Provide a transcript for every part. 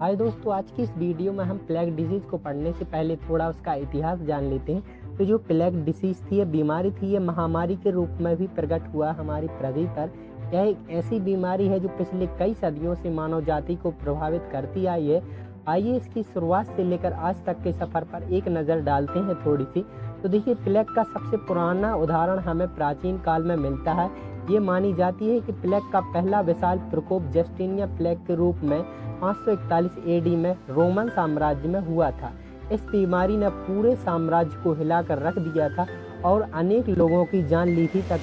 हाय दोस्तों, आज की इस वीडियो में हम प्लेग डिसीज़ को पढ़ने से पहले थोड़ा उसका इतिहास जान लेते हैं। तो जो प्लेग डिसीज़ थी, ये बीमारी थी, ये महामारी के रूप में भी प्रकट हुआ हमारी पृथ्वी पर। यह एक ऐसी बीमारी है जो पिछले कई सदियों से मानव जाति को प्रभावित करती आई है। आइए इसकी शुरुआत से लेकर आज तक के सफ़र पर एक नज़र डालते हैं थोड़ी सी। तो देखिए, प्लेग का सबसे पुराना उदाहरण हमें प्राचीन काल में मिलता है। ये मानी जाती है कि प्लेग का पहला विशाल प्रकोप जस्टिनिया प्लेग के रूप में 541 एडी में रोमन साम्राज्य में हुआ था। इस बीमारी ने पूरे साम्राज्य को हिलाकर रख दिया था और अनेक लोगों की जान ली थी। तक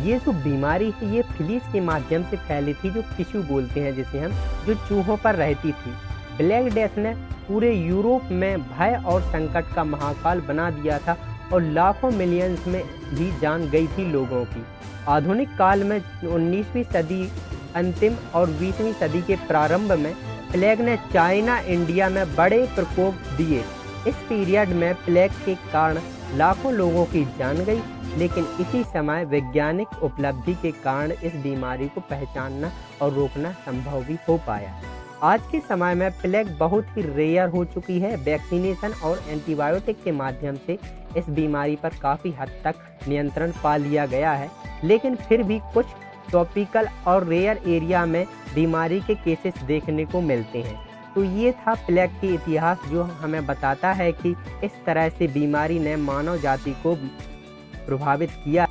ये जो बीमारी है, ये फ्लीज के माध्यम से फैली थी, जो टिश्यू बोलते हैं जिसे हम, जो चूहों पर रहती थी। ब्लैक डेथ ने पूरे यूरोप में भय और संकट का महाकाल बना दिया था और लाखों मिलियंस में भी जान गई थी लोगों की। आधुनिक काल में 19वीं सदी अंतिम और 20वीं सदी के प्रारंभ में प्लेग ने चाइना इंडिया में बड़े प्रकोप दिए। इस पीरियड में प्लेग के कारण लाखों लोगों की जान गई, लेकिन इसी समय वैज्ञानिक उपलब्धि के कारण इस बीमारी को पहचानना और रोकना संभव भी हो पाया। आज के समय में प्लेग बहुत ही रेयर हो चुकी है। वैक्सीनेशन और एंटीबायोटिक के माध्यम से इस बीमारी पर काफ़ी हद तक नियंत्रण पा लिया गया है, लेकिन फिर भी कुछ ट्रॉपिकल और रेयर एरिया में बीमारी के केसेस देखने को मिलते हैं। तो ये था प्लेग की इतिहास, जो हमें बताता है कि इस तरह से बीमारी ने मानव जाति को प्रभावित किया।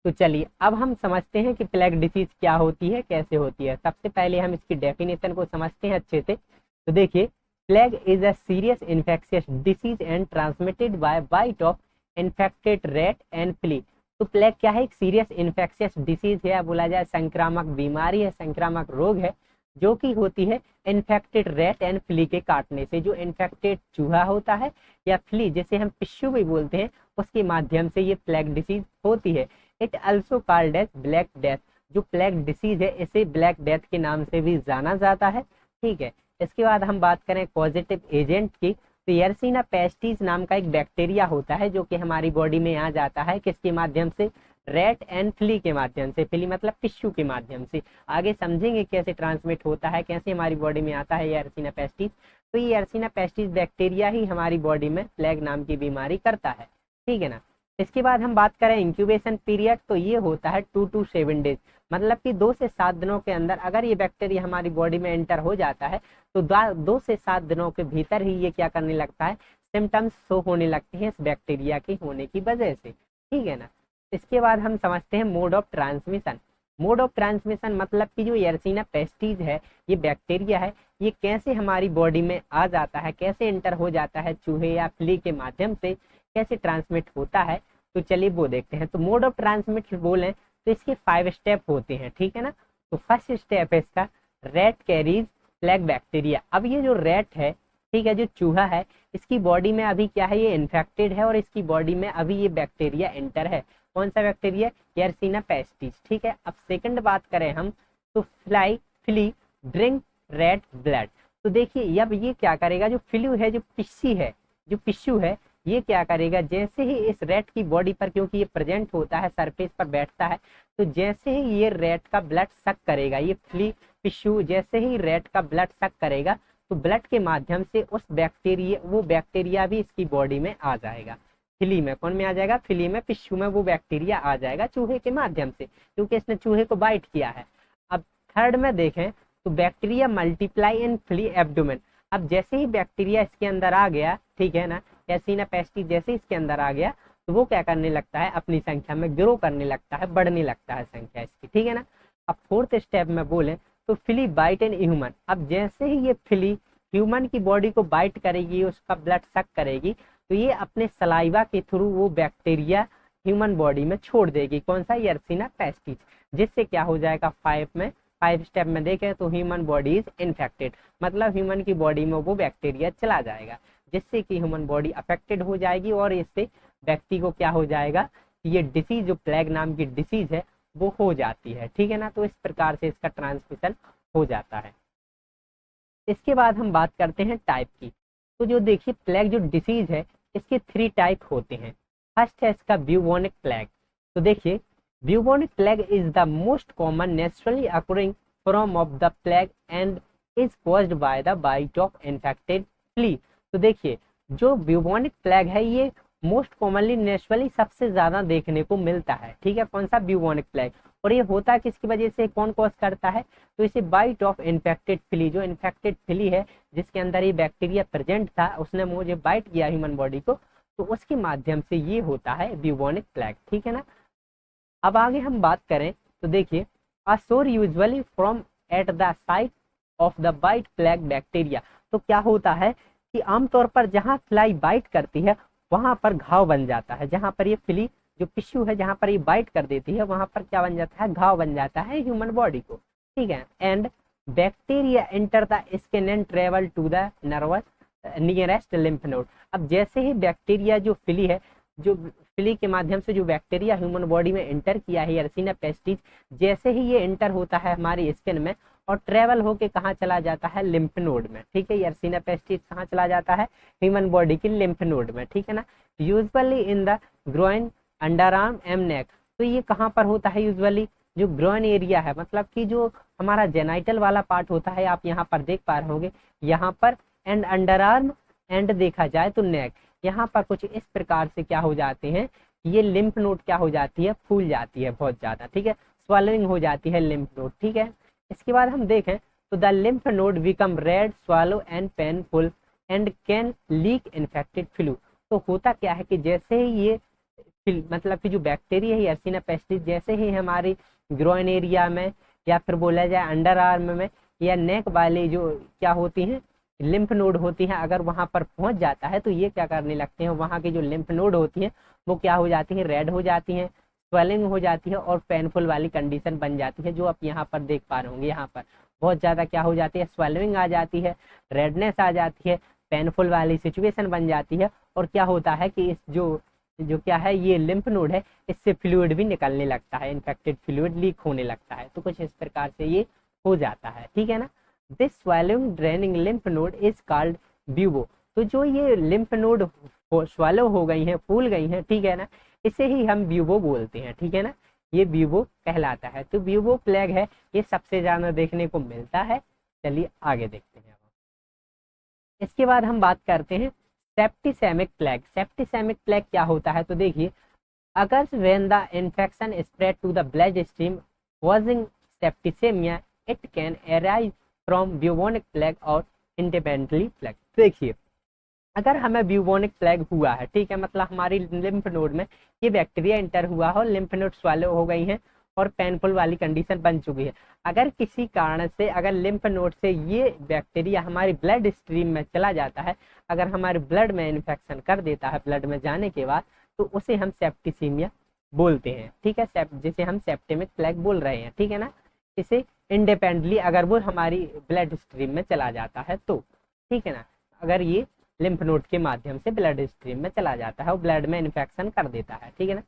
तो चलिए अब हम समझते हैं कि प्लेग डिसीज क्या होती है, कैसे होती है। सबसे पहले हम इसकी डेफिनेशन को समझते हैं अच्छे से। तो देखिए, plague is a serious infectious disease and transmitted by bite of infected rat and flea. तो प्लेग क्या है? एक सीरियस इन्फेक्शियस डिसीज है, बोला जाए संक्रामक बीमारी है, संक्रामक रोग है, जो कि होती है इन्फेक्टेड रैट एंड फ्ली के काटने से। जो इन्फेक्टेड चूहा होता है या फ्ली, जिसे हम पिस्सू भी बोलते हैं, उसके माध्यम से ये प्लेग डिसीज होती है। It also called as black death. जो प्लेग डिसीज है, इसे ब्लैक डेथ के नाम से भी जाना जाता है। ठीक है, इसके बाद हम बात करें पॉजिटिव एजेंट की। तो यर्सीना पेस्टिस नाम का एक बैक्टीरिया होता है, जो कि हमारी बॉडी में आ जाता है। किसके माध्यम से? रैट एंड फ्ली के माध्यम से। फ्ली मतलब टिश्यू के माध्यम से। आगे समझेंगे कैसे ट्रांसमिट होता है, कैसे हमारी बॉडी में आता है यर्सीना पेस्टिस। तो ये यर्सीना पेस्टिस बैक्टीरिया ही हमारी बॉडी में प्लेग नाम की बीमारी करता है। ठीक है ना। इसके बाद हम बात करें इंक्यूबेशन पीरियड, तो ये होता है 2 to 7 डेज। मतलब कि 2 से 7 दिनों के अंदर अगर ये बैक्टीरिया हमारी बॉडी में एंटर हो जाता है, तो 2 से 7 दिनों के भीतर ही ये क्या करने लगता है? सिम्टम्स शो होने लगते हैं इस बैक्टीरिया के होने की वजह से। ठीक है ना। इसके बाद हम समझते हैं mode of transmission. Mode of transmission मतलब कि जो यर्सीना पेस्टिस है, ये बैक्टीरिया है, ये कैसे हमारी बॉडी में आ जाता है, कैसे एंटर हो जाता है चूहे या फ्ली के माध्यम से, कैसे ट्रांसमिट होता है। तो चलिए वो देखते हैं। तो मोड ऑफ ट्रांसमिट बोले तो इसके 5 स्टेप होते हैं। ठीक है ना। तो फर्स्ट स्टेप है इसका, रैट कैरीज प्लेग बैक्टीरिया। अब ये जो रैट है, ठीक है, जो चूहा है, इसकी बॉडी में अभी क्या है? ये इन्फेक्टेड है और इसकी बॉडी में अभी ये बैक्टीरिया एंटर है। कौन सा बैक्टीरिया? यर्सीना पेस्टिस। ठीक है। अब सेकंड बात करें हम, तो फ्ली ड्रिंक रैट ब्लड। तो देखिए अब ये क्या करेगा? जो फ्लू है, जो पिस्सी है, जो पिस्सू है, ये क्या करेगा? जैसे ही इस रैट की बॉडी पर, क्योंकि ये प्रेजेंट होता है, सरफेस पर बैठता है, तो जैसे ही ये रैट का ब्लड सक करेगा, ये फ्ली पिस्सू जैसे ही रैट का ब्लड सक करेगा, तो ब्लड के माध्यम से उस बैक्टीरिया, वो बैक्टीरिया भी इसकी बॉडी में आ जाएगा। फ्ली में कौन में आ जाएगा? फ्ली में, पिस्सू में वो बैक्टीरिया आ जाएगा चूहे के माध्यम से, क्योंकि इसने चूहे को बाइट किया है। अब थर्ड में देखें तो bacteria multiply in flee abdomen. अब जैसे ही बैक्टीरिया इसके अंदर आ गया, ठीक है ना, यर्सीना पेस्टिस जैसे ही इसके अंदर आ गया, तो वो क्या करने लगता है? अपनी संख्या में ग्रो करने लगता है, बढ़ने लगता है संख्या इसकी। ठीक है ना। अब फोर्थ स्टेप में बोले तो फ्ली बाइट इन ह्यूमन। अब जैसे ही ये फ्ली ह्यूमन की बॉडी को बाइट करेगी, उसका ब्लड सक करेगी, तो ये अपने सलाइवा के थ्रू वो बैक्टीरिया ह्यूमन बॉडी में छोड़ देगी। कौन सा? यर्सीना पेस्टिस। जिससे क्या हो जाएगा? 5 स्टेप में देखें तो ह्यूमन बॉडी इज इन्फेक्टेड, मतलब ह्यूमन की बॉडी में वो बैक्टीरिया चला जाएगा, जिससे कि ह्यूमन बॉडी अफेक्टेड हो जाएगी और इससे व्यक्ति को क्या हो जाएगा? ये डिसीज, जो प्लेग नाम की डिसीज है, वो हो जाती है। ठीक है ना। तो इस प्रकार से इसका ट्रांसमिशन हो जाता है। इसके बाद हम बात करते हैं टाइप की। तो जो देखिए, प्लेग जो डिसीज है, इसके 3 टाइप होते हैं। फर्स्ट है इसका ब्यूबोनिक प्लेग। तो देखिए, bubonic plague is the most common naturally occurring form of the plague and is caused by the bite of infected flea. तो देखिए जो ब्यूबोनिक प्लेग है ये मोस्ट कॉमनली नेचुरली सबसे ज्यादा देखने को मिलता है, ठीक है, कौन सा, ब्यूबोनिक प्लेग। और ये होता किसकी वजह से, कौन कॉज करता है, तो इसे बाइट ऑफ इन्फेक्टेड फ्ली, जो इन्फेक्टेड फ्ली है जिसके अंदर ये बैक्टीरिया प्रेजेंट था उसने मुझे बाइट किया ह्यूमन बॉडी को, तो उसके माध्यम से ये होता है ब्यूबोनिक प्लेग, ठीक है ना। अब आगे हम बात करें तो देखिए a sore usually from at the site of the bite plague bacteria. तो क्या होता है कि आमतौर पर जहां फ्लाई बाइट करती है वहां पर घाव बन जाता है, जहां पर ये फ्ली जो टिश्यू है जहां पर ये बाइट कर देती है वहां पर क्या बन जाता है, घाव बन जाता है ह्यूमन बॉडी को, ठीक है। And bacteria enter the skin and travel to the nervous nearest lymph node. अब जैसे ही बैक्टीरिया जो फ्ली है, जो फ्ली के माध्यम से जो बैक्टीरिया ह्यूमन बॉडी में एंटर किया है यर्सीना पेस्टिस, जैसे ही ये एंटर होता है हमारी स्किन में और ट्रेवल होके कहाँ चला जाता है, लिम्फ नोड में, ठीक है। यर्सीना पेस्टिस कहाँ चला जाता है, ह्यूमन बॉडी की लिम्फ नोड में, ठीक है ना। Usually in the groin, under arm and neck. तो ये कहाँ पर होता है यूजुअली, जो ग्रोइन एरिया है, मतलब कि जो हमारा जेनाइटल वाला पार्ट होता है, आप यहाँ पर देख पा रहे होंगे यहाँ पर, एंड अंडर आर्म एंड देखा जाए तो नेक, यहाँ पर कुछ इस प्रकार से क्या हो जाते हैं, ये लिम्फ नोड क्या हो जाती है, फूल जाती है बहुत ज्यादा, ठीक है, स्वेलिंग हो जाती है लिम्फ नोड, ठीक है। इसके बाद हम देखें तो the lymph node become red, swallow and painful and can leak infected flu. तो होता क्या है कि जैसे ही ये मतलब कि जो बैक्टीरिया है यर्सीना पेस्टिस जैसे ही हमारी ग्रोइन एरिया में या फिर बोला जाए अंडर आर्म में या नेक वाले जो क्या होती हैं लिम्फ नोड होती हैं, अगर वहां पर पहुंच जाता है तो ये क्या करने लगते हैं, वहां की जो लिम्फ नोड होती हैं वो क्या हो जाती है, रेड हो जाती हैं, स्वेलिंग हो जाती है और पेनफुल वाली कंडीशन बन जाती है, जो आप यहाँ पर देख पा रहे होंगे। यहाँ पर बहुत ज्यादा क्या हो जाती है, स्वेलिंग आ जाती है, रेडनेस आ जाती है, पेनफुल वाली सिचुएशन बन जाती है। और क्या होता है कि इस जो जो क्या है ये लिम्फ नोड है इससे फ्लूइड भी निकलने लगता है, इन्फेक्टेड फ्लूइड लीक होने लगता है। तो कुछ इस प्रकार से ये हो जाता है, ठीक है ना। This swallowing draining lymph node is called bubo. तो जो ये लिम्फ नोड स्वालो हो गई हैं, फूल गई हैं, ठीक है ना, इसे ही हम ब्यूबो बोलते हैं, ठीक है ना, ये ब्यूबो कहलाता है। तो ब्यूबो प्लेग है ये सबसे ज्यादा देखने को मिलता है। चलिए आगे देखते हैं। इसके बाद हम बात करते हैं सेप्टिसेमिक प्लेग। सेप्टिसेमिक प्लेग क्या होता है, तो देखिए अगर when the infection spread to the bloodstream causing septicemia it can arise from bubonic plague और independently plague। देखिए अगर हमें ब्यूबोनिक प्लेग हुआ है, ठीक है, मतलब हमारी लिम्फ नोड में ये बैक्टीरिया इंटर हुआ हो, लिम्फ नोड स्वालो हो गई हैं और पेनफुल वाली कंडीशन बन चुकी है, अगर किसी कारण से अगर लिम्फ नोड से ये बैक्टीरिया हमारी ब्लड स्ट्रीम में चला जाता है, अगर हमारे ब्लड में इन्फेक्शन कर देता है ब्लड में जाने के बाद, तो उसे हम सेप्टिसीमिया बोलते हैं, ठीक है, जिसे हम सेप्टिमिक प्लेग बोल रहे हैं, ठीक है ना। इसे इंडिपेंडेंटली अगर वो हमारी ब्लड स्ट्रीम में चला जाता है तो, ठीक है ना, अगर ये लिम्फ नोड के माध्यम से ब्लड स्ट्रीम में चला जाता है और ब्लड में इन्फेक्शन कर देता है, ठीक है ना।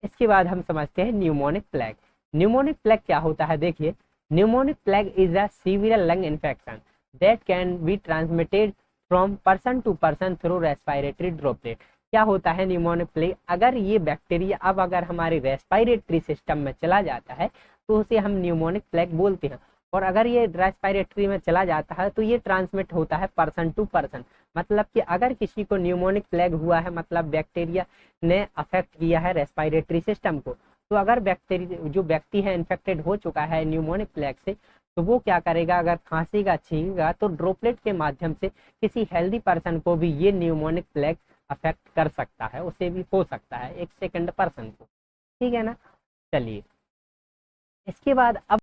इसके बाद हम समझते हैं न्यूमोनिक प्लेग। न्यूमोनिक प्लेग क्या होता है, देखिए pneumonic plague is a severe lung infection that can be transmitted from person to person through respiratory droplet. क्या होता है न्यूमोनिक प्लेग, अगर ये बैक्टीरिया अब अगर हमारे रेस्पिरेटरी सिस्टम में चला जाता है तो उसे हम न्यूमोनिक प्लेग बोलते हैं। और अगर ये रेस्पिरेटरी में चला जाता है तो ये ट्रांसमिट होता है पर्सन टू पर्सन, मतलब कि अगर किसी को न्यूमोनिक प्लेग हुआ है, मतलब बैक्टीरिया ने अफेक्ट किया है रेस्पिरेटरी सिस्टम को, तो अगर बैक्टीरिया जो व्यक्ति है इन्फेक्टेड हो चुका है न्यूमोनिक प्लेग से, तो वो क्या करेगा, अगर खांसीगा छींकेगा तो ड्रॉपलेट के माध्यम से किसी हेल्दी पर्सन को भी ये न्यूमोनिक प्लेग अफेक्ट कर सकता है, उसे भी हो सकता है एक सेकंड पर्सन को, ठीक है ना। चलिए इसके बाद अब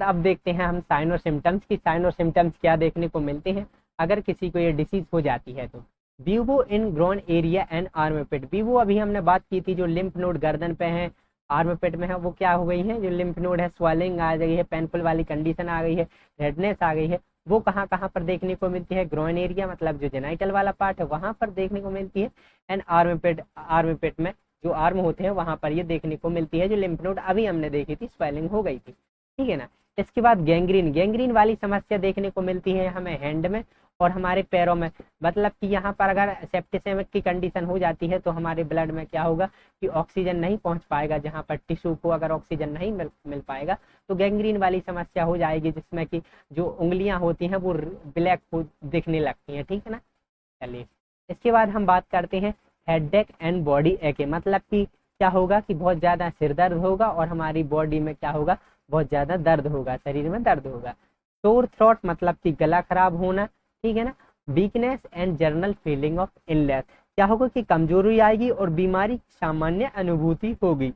अब देखते हैं हम साइन और सिम्टम्स की। साइन और सिम्टम्स क्या देखने को मिलते हैं अगर किसी को ये डिसीज हो जाती है तो। Bubo in grown area and armpit. Bubo अभी हमने बात की थी, जो लिम्फ नोड गर्दन पे है, आर्मपिट में है, वो क्या हो गई है, जो लिम्फ नोड है स्वेलिंग आ गई है, पेनफुल वाली कंडीशन आ गई है, रेडनेस आ गई है। वो कहाँ कहाँ पर देखने को मिलती है, ग्रोइन एरिया मतलब जो जेनाइटल वाला पार्ट है वहां पर देखने को मिलती है, एंड आर्मपिट में जो आर्म होते हैं वहां पर ये देखने को मिलती है, जो लिम्फ नोड अभी हमने देखी थी स्वेलिंग हो गई थी, ठीक है ना। इसके बाद गैंग्रीन वाली समस्या देखने को मिलती है हमें हैंड में और हमारे पैरों में, मतलब कि यहाँ पर अगर सेप्टिसेमिक की कंडीशन हो जाती है तो हमारे ब्लड में क्या होगा कि ऑक्सीजन नहीं पहुंच पाएगा, जहाँ पर टिश्यू को अगर ऑक्सीजन नहीं मिल पाएगा तो गैंग्रीन वाली समस्या हो जाएगी, जिसमें कि जो उंगलियां होती हैं वो ब्लैक दिखने लगती हैं, ठीक है ना। चलिए इसके बाद हम बात करते हैं हेडेक एंड बॉडी एक, मतलब कि क्या होगा कि बहुत ज्यादा सिर दर्द होगा और हमारी बॉडी में क्या होगा, बहुत ज्यादा दर्द होगा, शरीर में दर्द होगा। सोर थ्रोट मतलब कि गला खराब होना, ठीक है ना। Weakness and journal feeling of illness, क्या होगा कि कमजोरी आएगी और बीमारी सामान्य अनुभूति होगी।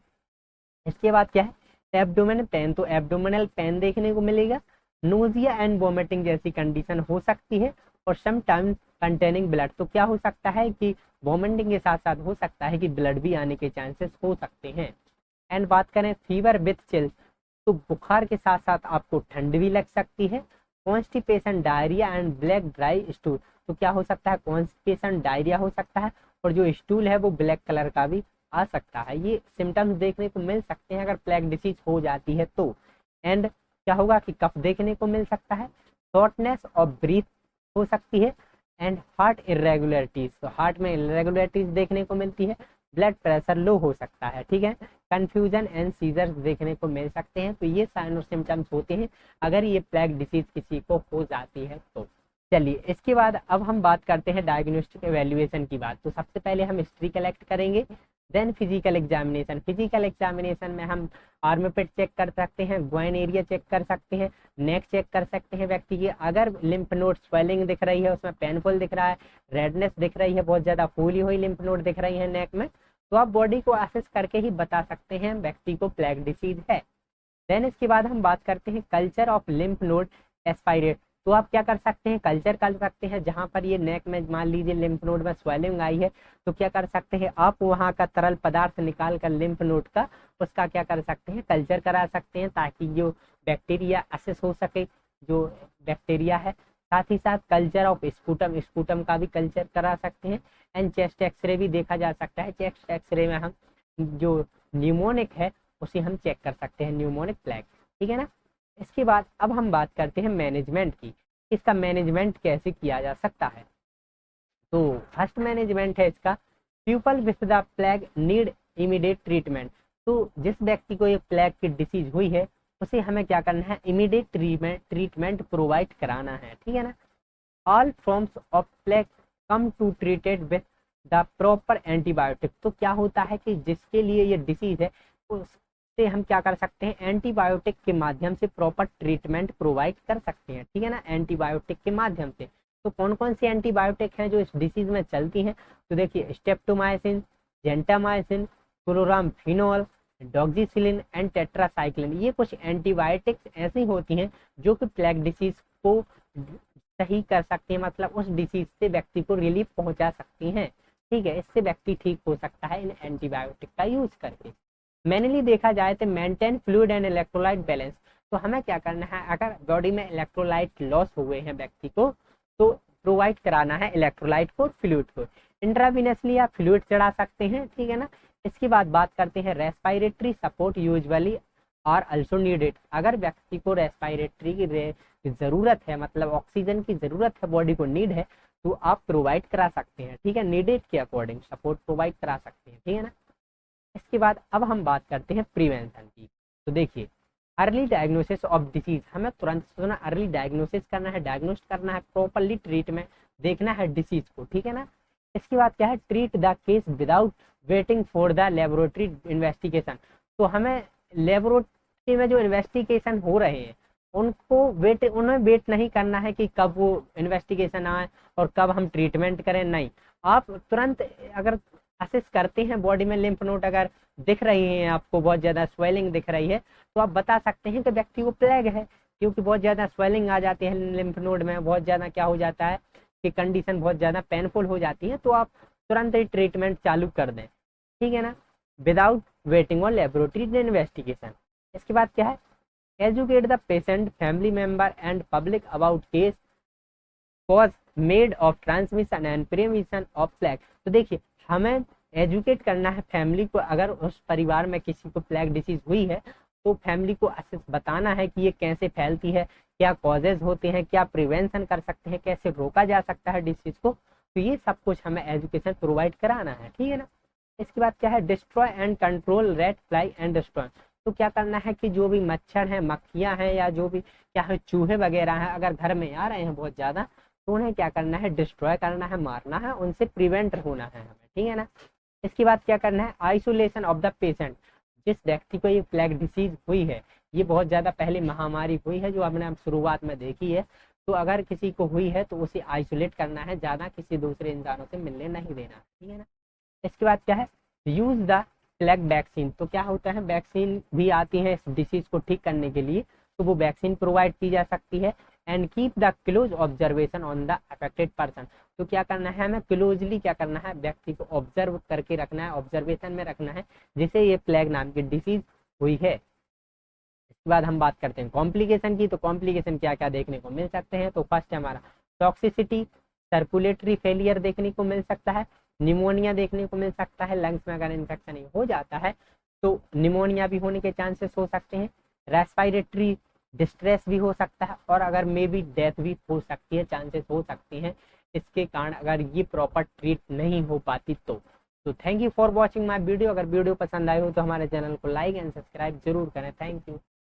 इसके बाद क्या है एब्डोमेन पेन, तो एब्डोमिनल पेन देखने को मिलेगा। नोजिया एंड वोमिटिंग जैसी कंडीशन हो सकती है। और सम टाइम कंटेनिंग ब्लड, तो क्या हो सकता है कि वोमिटिंग के साथ साथ हो सकता है कि ब्लड भी आने के चांसेस हो सकते हैं। एंड बात करें फीवर विथ चिल्स, तो बुखार के साथ साथ आपको ठंड भी लग सकती है। Constipation, diarrhoea and black dry stool, तो क्या हो सकता है कॉन्स्टिपेशन, डायरिया हो सकता है और जो स्टूल है वो ब्लैक कलर का भी आ सकता है। ये सिम्टम्स देखने को मिल सकते हैं अगर प्लेग डिसीज हो जाती है तो। एंड क्या होगा कि कफ देखने को मिल सकता है, शॉर्टनेस ऑफ ब्रीथ हो सकती है। एंड हार्ट इरेगुलरिटीज, तो हार्ट में इरेगुलरिटीज देखने को मिलती है। ब्लड प्रेशर लो हो सकता है, ठीक है। कंफ्यूजन एंड सीजर्स देखने को मिल सकते हैं। तो ये साइन और सिम्टम्स होते हैं अगर ये प्लेग डिसीज किसी को हो जाती है तो। चलिए इसके बाद अब हम बात करते हैं डायग्नोस्टिक एवेल्युएशन की बात। तो सबसे पहले हम हिस्ट्री कलेक्ट करेंगे, then physical examination. Physical examination में हम आर्मपिट चेक कर सकते हैं, ग्वाइन एरिया चेक कर सकते हैं, नेक चेक कर सकते हैं व्यक्ति की। अगर लिम्फ नोड स्वेलिंग दिख रही है, उसमें पेनफुल दिख रहा है, रेडनेस दिख रही है, बहुत ज्यादा फूली हुई लिम्फ नोड दिख रही है नेक में, तो आप बॉडी को असेस करके ही बता सकते हैं व्यक्ति को प्लेग डिसीज है। देन इसके बाद हम बात करते हैं culture of lymph node aspirate. तो आप क्या कर सकते हैं, कल्चर कर सकते हैं जहां पर ये नेक में मान लीजिए लिम्फ नोड में स्वेलिंग आई है, तो क्या कर सकते हैं आप वहां का तरल पदार्थ निकाल कर लिम्फ नोड का उसका क्या कर सकते हैं, कल्चर करा सकते हैं, ताकि जो बैक्टीरिया असेस हो सके जो बैक्टीरिया है। साथ ही साथ कल्चर ऑफ स्पूटम, स्पूटम का भी कल्चर करा सकते हैं। एंड चेस्ट एक्सरे भी देखा जा सकता है, चेस्ट एक्सरे में हम जो न्यूमोनिक है उसे हम चेक कर सकते हैं, न्यूमोनिक प्लेग, ठीक है ना। इसके बाद अब हम बात करते हैं मैनेजमेंट की, इसका मैनेजमेंट कैसे किया जा सकता है। तो फर्स्ट मैनेजमेंट है इसका, people with the plague need immediate treatment. तो जिस व्यक्ति को ये प्लेग की डिसीज हुई है उसे हमें क्या करना है, इमीडिएट ट्रीटमेंट प्रोवाइड कराना है, ठीक है ना। All forms of plague come to treated with the proper antibiotic. तो क्या होता है कि जिसके लिए ये डिसीज है उससे हम क्या कर सकते हैं, एंटीबायोटिक के माध्यम से प्रॉपर ट्रीटमेंट प्रोवाइड कर सकते हैं, ठीक है ना, एंटीबायोटिक के माध्यम से। तो कौन कौन सी एंटीबायोटिक हैं जो इस डिसीज में चलती हैं, तो देखिए स्टेप्टोमाइसिन, जेंटामाइसिन, क्लोरामफिनॉल, डॉक्सीसिलिन एंड टेट्रासाइक्लिन, ये कुछ एंटीबायोटिक्स ऐसी होती हैं जो कि प्लेग डिसीज को सही कर सकती है, मतलब उस डिसीज से व्यक्ति को रिलीफ पहुंचा सकती हैं, ठीक है। इससे व्यक्ति ठीक हो सकता है इन एंटीबायोटिक का यूज करके। मेनली देखा जाए तो maintain fluid and electrolyte balance. तो हमें क्या करना है, अगर बॉडी में इलेक्ट्रोलाइट लॉस हुए हैं व्यक्ति को तो प्रोवाइड कराना है इलेक्ट्रोलाइट को, फ्लूइड को। इंट्रावीनसली आप फ्लूइड चढ़ा सकते हैं, ठीक है ना। इसके बाद बात करते हैं रेस्पिरेटरी सपोर्ट यूजुअली और अल्सो नीडेड। अगर व्यक्ति को रेस्पिरेटरी की जरूरत है, मतलब ऑक्सीजन की जरूरत है, बॉडी को नीड है, तो आप प्रोवाइड करा सकते हैं, ठीक है, नीडेड के अकॉर्डिंग सपोर्ट प्रोवाइड करा सकते हैं, ठीक है ना। इसके बाद अब हम बात करते हैं प्रिवेंशन की। तो देखिए अर्ली डायग्नोसिस ऑफ डिसीज, हमें तुरंत अर्ली डायग्नोसिस करना है, डायग्नोस्ट करना है, प्रॉपरली ट्रीटमेंट देखना है डिसीज को, ठीक है ना। इसके बाद क्या है, treat the case without waiting for the laboratory investigation. तो हमें लेबोरेटरी में जो इन्वेस्टिगेशन हो रहे हैं उन्हें वेट नहीं करना है कि कब वो इन्वेस्टिगेशन आए और कब हम ट्रीटमेंट करें, नहीं, आप तुरंत अगर असेस करते हैं बॉडी में लिम्फ नोड अगर दिख रही है, आपको बहुत ज्यादा स्वेलिंग दिख रही है, तो आप बता सकते हैं कि व्यक्ति को प्लेग है, क्योंकि बहुत ज्यादा स्वेलिंग आ जाती है लिम्फ नोड में, बहुत ज्यादा क्या हो जाता है कि कंडीशन बहुत ज्यादा पेनफुल हो जाती है, तो आप तुरंत ही ट्रीटमेंट चालू कर दें, ठीक है ना, without waiting on laboratory investigation. इसके बाद क्या है, educate the patient, family member and public about case cause made of transmission and prevention of plague. तो देखिए हमें एजुकेट करना है फैमिली को, अगर उस परिवार में किसी को प्लेग डिसीज हुई है तो फैमिली को अच्छे से बताना है कि ये कैसे फैलती है, क्या कॉजेज होते हैं, क्या प्रिवेंशन कर सकते हैं, कैसे रोका जा सकता है डिसीज को, तो ये सब कुछ हमें एजुकेशन प्रोवाइड कराना है, ठीक है ना। इसके बाद क्या है, destroy and control rate fly and destroy. तो क्या करना है कि जो भी मच्छर हैं, मक्खियां हैं, या जो भी क्या है चूहे वगैरह हैं, अगर घर में आ रहे हैं बहुत ज्यादा, तो उन्हें क्या करना है, डिस्ट्रॉय करना है, मारना है, उनसे प्रिवेंट होना है हमें, ठीक है ना। इसके बाद क्या करना है, आइसोलेशन ऑफ द पेशेंट। जिस व्यक्ति को ये प्लेग डिसीज हुई है, ये बहुत ज्यादा पहले महामारी हुई है जो हमने शुरुआत में देखी है, तो अगर किसी को हुई है तो उसे आइसोलेट करना है, ज्यादा किसी दूसरे इंसानों से मिलने नहीं देना, ठीक है ना। इसके बाद क्या है, यूज द प्लेग वैक्सीन। तो क्या होता है, वैक्सीन भी आती है इस डिसीज को ठीक करने के लिए, तो वो वैक्सीन प्रोवाइड की जा सकती है। And keep the close observation on the affected person. तो क्या करना है, हमें क्लोजली क्या करना है, व्यक्ति को ऑब्जर्व करके रखना है, ऑब्जर्वेशन में रखना है, जिसे ये प्लेग नाम की डिसीज हुई है। इसके बाद हम बात करते हैं कॉम्प्लिकेशन की। तो कॉम्प्लिकेशन क्या क्या देखने को मिल सकते हैं, तो फर्स्ट है हमारा टॉक्सिसिटी, सर्कुलेटरी फेलियर देखने को मिल सकता है, निमोनिया देखने को मिल सकता है, लंग्स में अगर इन्फेक्शन हो जाता है तो निमोनिया भी होने के चांसेस हो सकते हैं, रेस्पिरेटरी डिस्ट्रेस भी हो सकता है, और अगर मे बी डेथ भी हो सकती है, चांसेस हो सकते हैं इसके कारण, अगर ये प्रॉपर ट्रीट नहीं हो पाती तो thank you for watching my video. अगर वीडियो पसंद आई हो तो हमारे चैनल को लाइक एंड सब्सक्राइब जरूर करें। Thank you.